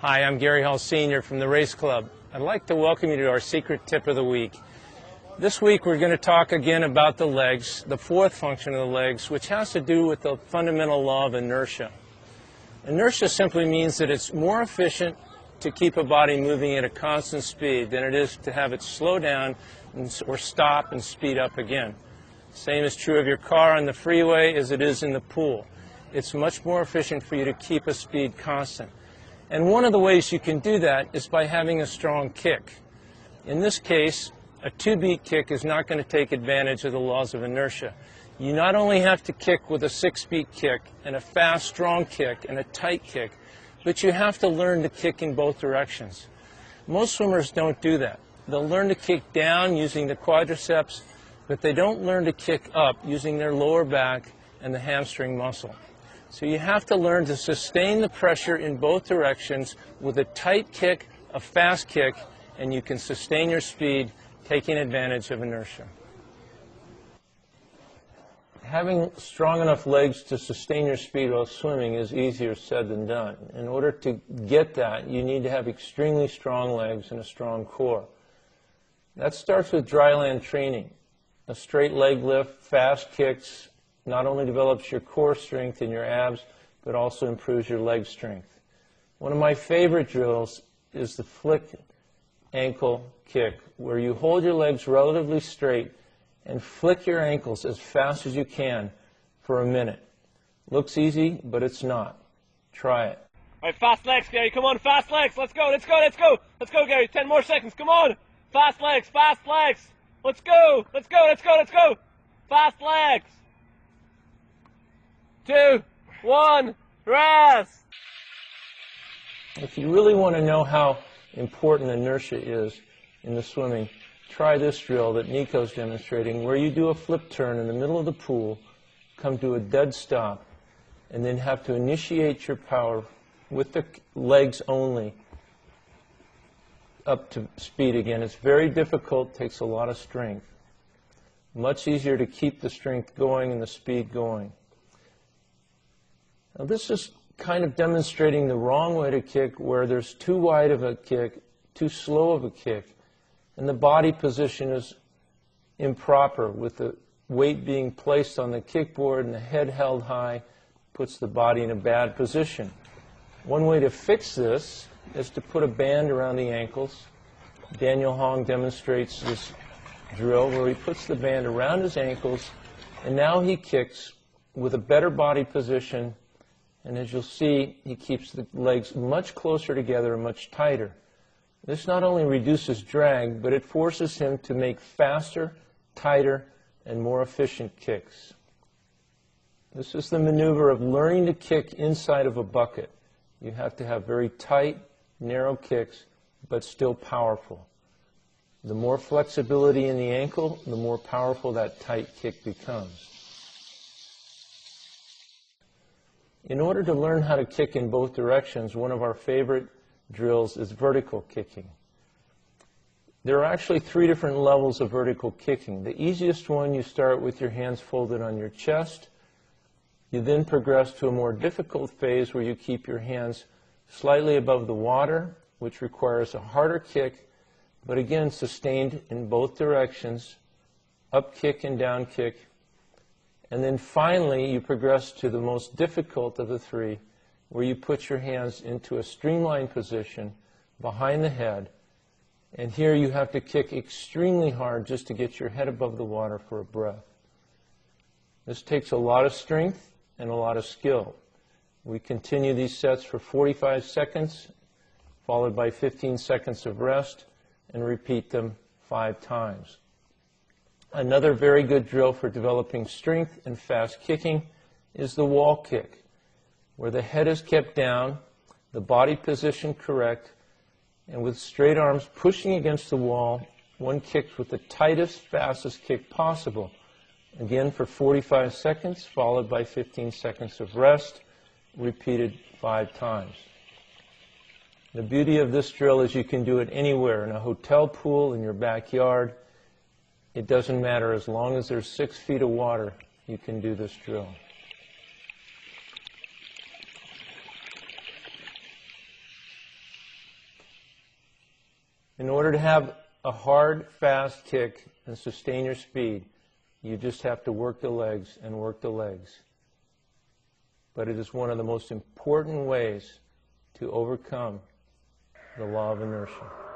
Hi, I'm Gary Hall Sr. from the Race Club. I'd like to welcome you to our secret tip of the week. This week we're going to talk again about the legs, the fourth function of the legs, which has to do with the fundamental law of inertia. Inertia simply means that it's more efficient to keep a body moving at a constant speed than it is to have it slow down or stop and speed up again. Same is true of your car on the freeway as it is in the pool. It's much more efficient for you to keep a speed constant. And one of the ways you can do that is by having a strong kick. In this case, a two-beat kick is not going to take advantage of the laws of inertia. You not only have to kick with a six-beat kick and a fast, strong kick and a tight kick, but you have to learn to kick in both directions. Most swimmers don't do that. They'll learn to kick down using the quadriceps, but they don't learn to kick up using their lower back and the hamstring muscle. So you have to learn to sustain the pressure in both directions with a tight kick, a fast kick, and you can sustain your speed taking advantage of inertia. Having strong enough legs to sustain your speed while swimming is easier said than done. In order to get that, you need to have extremely strong legs and a strong core. That starts with dryland training. A straight leg lift, fast kicks, not only develops your core strength and your abs, but also improves your leg strength. One of my favorite drills is the flick ankle kick, where you hold your legs relatively straight and flick your ankles as fast as you can for a minute. Looks easy, but it's not. Try it. All right, fast legs, Gary. Come on, fast legs. Let's go, let's go, let's go. Let's go, Gary. 10 more seconds. Come on. Fast legs, fast legs. Let's go, let's go, let's go, let's go. Fast legs. 2, 1, rest. If you really want to know how important inertia is in the swimming, try this drill that Nico's demonstrating, where you do a flip turn in the middle of the pool, come to a dead stop, and then have to initiate your power with the legs only up to speed again. It's very difficult, takes a lot of strength. Much easier to keep the strength going and the speed going. Now this is kind of demonstrating the wrong way to kick, where there's too wide of a kick, too slow of a kick, and the body position is improper, with the weight being placed on the kickboard and the head held high, puts the body in a bad position. One way to fix this is to put a band around the ankles. Daniel Hong demonstrates this drill where he puts the band around his ankles, and now he kicks with a better body position, and as you'll see, he keeps the legs much closer together and much tighter. This not only reduces drag, but it forces him to make faster, tighter, and more efficient kicks. This is the maneuver of learning to kick inside of a bucket. You have to have very tight, narrow kicks, but still powerful. The more flexibility in the ankle, the more powerful that tight kick becomes. In order to learn how to kick in both directions, one of our favorite drills is vertical kicking. There are actually 3 different levels of vertical kicking. The easiest one, you start with your hands folded on your chest. You then progress to a more difficult phase where you keep your hands slightly above the water, which requires a harder kick, but again sustained in both directions, up kick and down kick. And then finally, you progress to the most difficult of the 3, where you put your hands into a streamlined position behind the head. And here you have to kick extremely hard just to get your head above the water for a breath. This takes a lot of strength and a lot of skill. We continue these sets for 45 seconds, followed by 15 seconds of rest, and repeat them 5 times. Another very good drill for developing strength and fast kicking is the wall kick, where the head is kept down, the body position correct, and with straight arms pushing against the wall, one kicks with the tightest, fastest kick possible. Again for 45 seconds, followed by 15 seconds of rest, repeated 5 times. The beauty of this drill is you can do it anywhere, in a hotel pool, in your backyard. It doesn't matter. As long as there's 6 feet of water, you can do this drill. In order to have a hard, fast kick and sustain your speed, you just have to work the legs and work the legs. But it is one of the most important ways to overcome the law of inertia.